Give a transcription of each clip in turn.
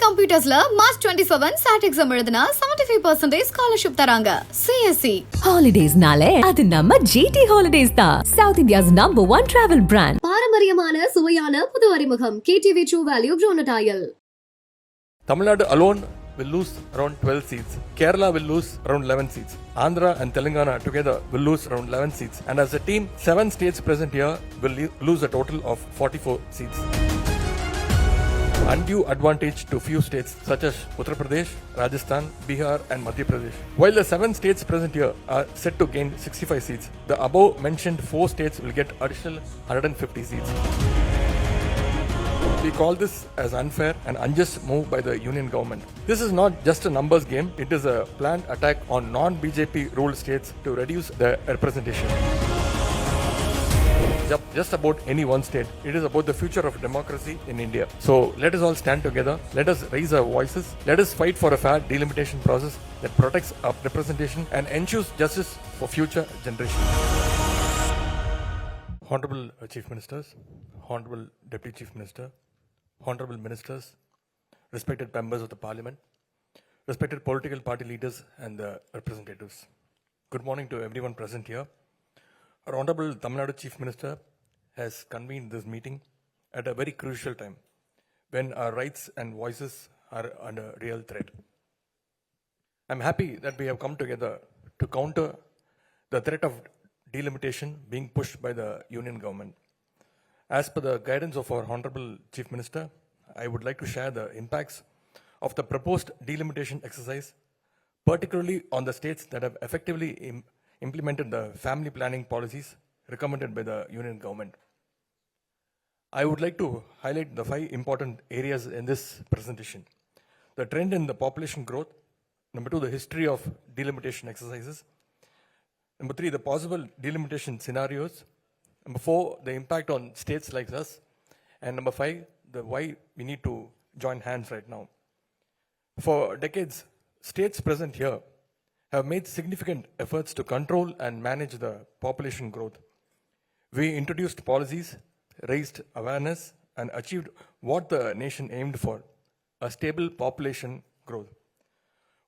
கம்ப்யூட்டர்ஸ்ல March 27 chat exam எழுதுனா 75% scholarship தராங்க. CSE ஹாலிடேஸ்னாலே அது நம்ம GT ஹாலிடேஸ் தான். South India's number 1 travel brand. பாரம்பரியமான சுவையான புது அறிமுகம் KTV True Value Bronatile. Tamil Nadu alone will lose around 12 seats. Kerala will lose around 11 seats. Andhra and Telangana together will lose around 11 seats. And as a team, 7 states present here will lose a total of 44 seats. Undue advantage to few states such as Uttar Pradesh, Rajasthan, Bihar and Madhya Pradesh. While the 7 states present here are set to gain 65 seats, the above mentioned 4 states will get additional 150 seats. We call this as unfair and unjust move by the union government. This is not just a numbers game, it is a planned attack on non-BJP ruled states to reduce their representation. Just about any one state, it is about the future of democracy in India. So let us all stand together, let us raise our voices, let us fight for a fair delimitation process that protects our representation and ensures justice for future generations. Honorable Chief Ministers, Honorable Deputy Chief Minister, Honorable Ministers, respected members of the Parliament, respected political party leaders and the representatives. Good morning to everyone present here. Our Honorable Tamil Nadu Chief Minister has convened this meeting at a very crucial time when our rights and voices are under real threat. I'm happy that we have come together to counter the threat of delimitation being pushed by the Union government. As per the guidance of our Honorable Chief Minister, I would like to share the impacts of the proposed delimitation exercise, particularly on the states that have effectively implemented the family planning policies recommended by the Union government. I would like to highlight the 5 important areas in this presentation. The trend in the population growth. Number 2, the history of delimitation exercises. Number 3, the possible delimitation scenarios. Number 4, the impact on states like us. And number 5, the why we need to join hands right now. For decades, states present here have made significant efforts to control and manage the population growth. We introduced policies, raised awareness, and achieved what the nation aimed for, a stable population growth.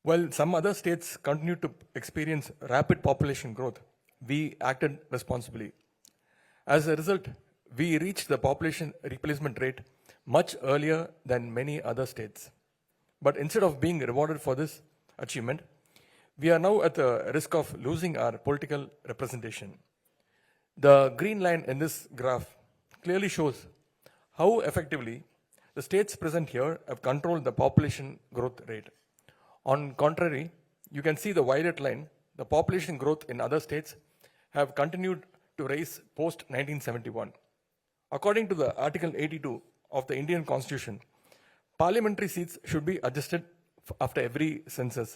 While some other states continued to experience rapid population growth, we acted responsibly. As a result, we reached the population replacement rate much earlier than many other states. But instead of being rewarded for this achievement, we are now at the risk of losing our political representation. The green line in this graph clearly shows how effectively the states present here have controlled the population growth rate. On contrary, you can see the violet line, the population growth in other states have continued to rise post 1971. According to the Article 82 of the Indian Constitution, parliamentary seats should be adjusted after every census.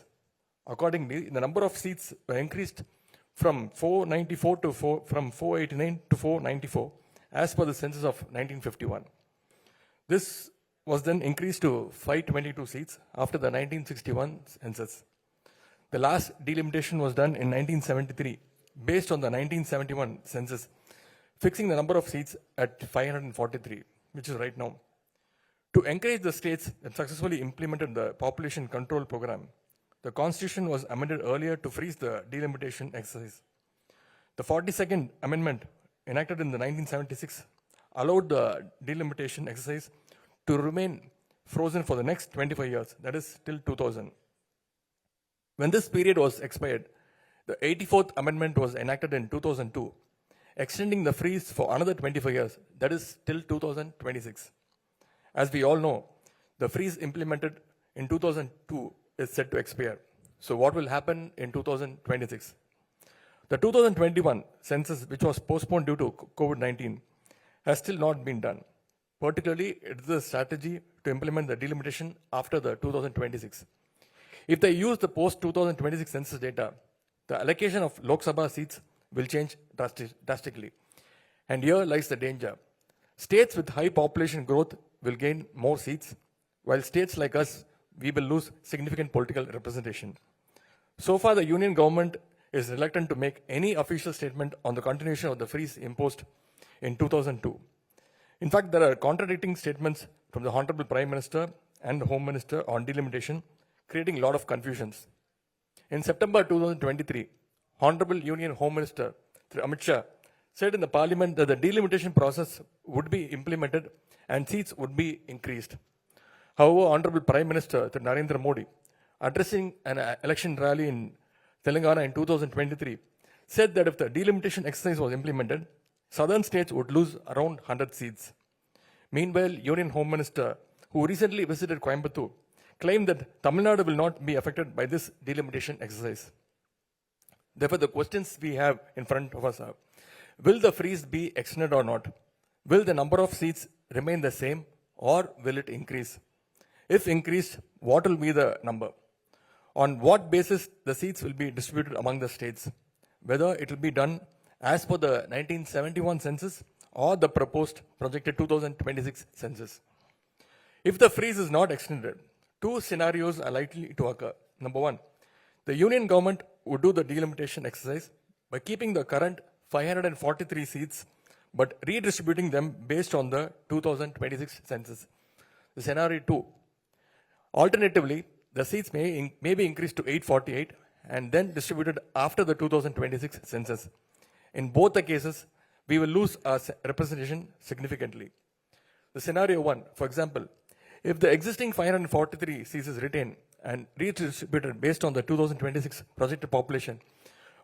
Accordingly, the number of seats were increased from 494 to from 489 to 494 as per the census of 1951. This was then increased to 522 seats after the 1961 census. The last delimitation was done in 1973 based on the 1971 census, fixing the number of seats at 543, which is right now. To encourage the states that successfully implemented the population control program, the Constitution was amended earlier to freeze the delimitation exercise. The 42nd Amendment, enacted in the 1976, allowed the delimitation exercise to remain frozen for the next 25 years, that is till 2000. When this period was expired, the 84th Amendment was enacted in 2002, extending the freeze for another 25 years, that is till 2026. As we all know, the freeze implemented in 2002 is set to expire. So what will happen in 2026? The 2021 census, which was postponed due to COVID-19, has still not been done. Particularly, it is a strategy to implement the delimitation after the 2026. If they use the post-2026 census data, the allocation of Lok Sabha seats will change drastically. And here lies the danger. States with high population growth will gain more seats, while states like us, we will lose significant political representation. So far, the Union government is reluctant to make any official statement on the continuation of the freeze imposed in 2002. In fact, there are contradicting statements from the Honorable Prime Minister and Home Minister on delimitation, creating a lot of confusions. In September 2023, Honorable Union Home Minister Amit Shah said in the Parliament that the delimitation process would be implemented and seats would be increased. However, Honorable Prime Minister Narendra Modi, addressing an election rally in Telangana in 2023, said that if the delimitation exercise was implemented, southern states would lose around 100 seats. Meanwhile, Union Home Minister, who recently visited Coimbatore, claimed that Tamil Nadu will not be affected by this delimitation exercise. Therefore, the questions we have in front of us are, will the freeze be extended or not? Will the number of seats remain the same or will it increase? If increased, what will be the number? On what basis the seats will be distributed among the states? Whether it will be done as per the 1971 census or the proposed projected 2026 census. If the freeze is not extended, two scenarios are likely to occur. Number one, the union government would do the delimitation exercise by keeping the current 543 seats but redistributing them based on the 2026 census. The scenario 2. Alternatively, the seats may be increased to 848 and then distributed after the 2026 census. In both the cases, we will lose our representation significantly. The scenario 1, for example, if the existing 543 seats is retained and redistributed based on the 2026 projected population,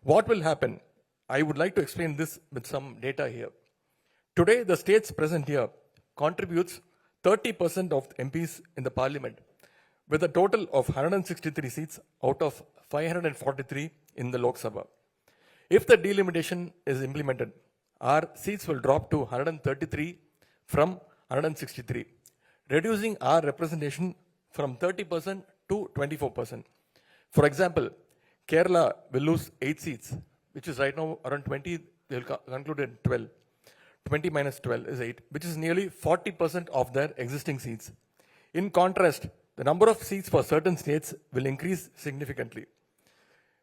what will happen? I would like to explain this with some data here. Today, the states present here contributes 30% of MPs in the parliament, with a total of 163 seats out of 543 in the Lok Sabha. If the delimitation is implemented, our seats will drop to 133 from 163, reducing our representation from 30% to 24%. For example, Kerala will lose 8 seats, which is right now around 20, they will conclude at 12. 20 minus 12 is 8, which is nearly 40% of their existing seats. In contrast, the number of seats for certain states will increase significantly.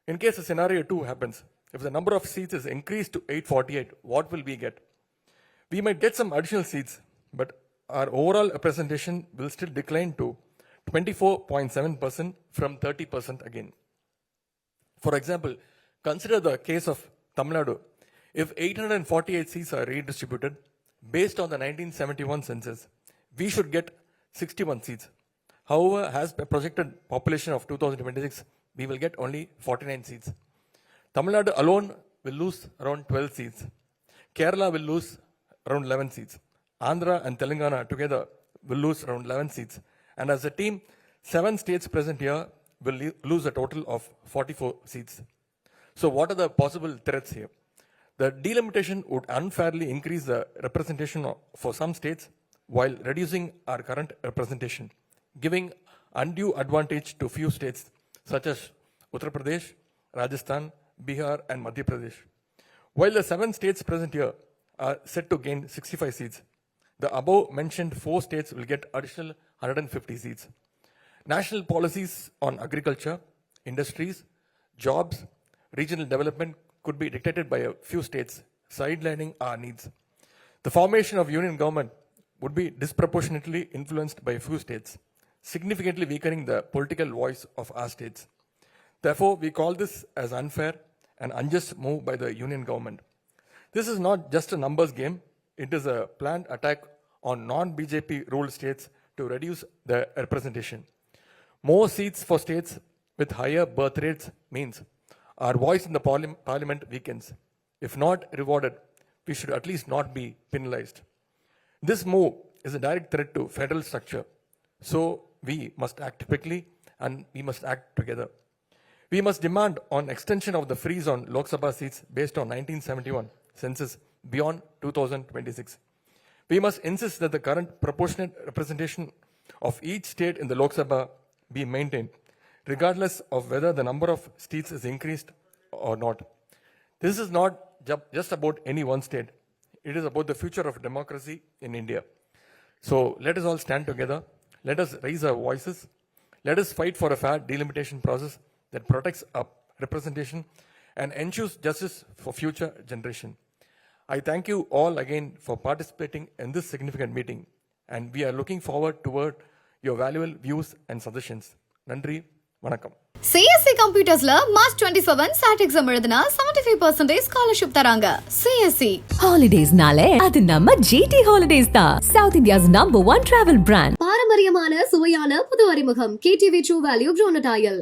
In case the scenario 2 happens, if the number of seats is increased to 848, what will we get? We might get some additional seats, but our overall representation will still decline to 24.7% from 30% again. For example, consider the case of Tamil Nadu. If 848 seats are redistributed based on the 1971 census, we should get 61 seats. However, as a projected population of 2026, we will get only 49 seats. Tamil Nadu alone will lose around 12 seats. Kerala will lose around 11 seats. Andhra and Telangana together will lose around 11 seats. And as a team, 7 states present here will lose a total of 44 seats. So what are the possible threats here? The delimitation would unfairly increase the representation for some states while reducing our current representation, giving undue advantage to few states such as Uttar Pradesh, Rajasthan, Bihar and Madhya Pradesh. While the 7 states present here are set to gain 65 seats, the above mentioned 4 states will get additional 150 seats. National policies on agriculture, industries, jobs, regional development could be dictated by a few states, sidelining our needs. The formation of union government would be disproportionately influenced by a few states, significantly weakening the political voice of our states. Therefore, we call this as unfair and unjust move by the union government. This is not just a numbers game, it is a planned attack on non-BJP ruled states to reduce their representation. More seats for states with higher birth rates means our voice in the parliament weakens. If not rewarded, we should at least not be penalized. This move is a direct threat to federal structure. So we must act quickly and we must act together. We must demand on extension of the freeze on Lok Sabha seats based on 1971 census beyond 2026. We must insist that the current proportionate representation of each state in the Lok Sabha be maintained, regardless of whether the number of seats is increased or not. This is not just about any one state. It is about the future of democracy in India. So let us all stand together. Let us raise our voices. Let us fight for a fair delimitation process that protects our representation and ensures justice for future generation. I thank you all again for participating in this significant meeting, and we are looking forward toward your valuable views and suggestions. நன்றி, வணக்கம். CSE கம்ப்யூட்டர்ஸ்ல March 27 chat exam எழுதுனா 75% scholarship தராங்க. CSE ஹாலிடேஸ்னாலே அது நம்ம GT holidays தான். South India's number 1 travel brand. பாரம்பரியமான சுவையான புது அறிமுகம் KTV True Value Groundnut Oil.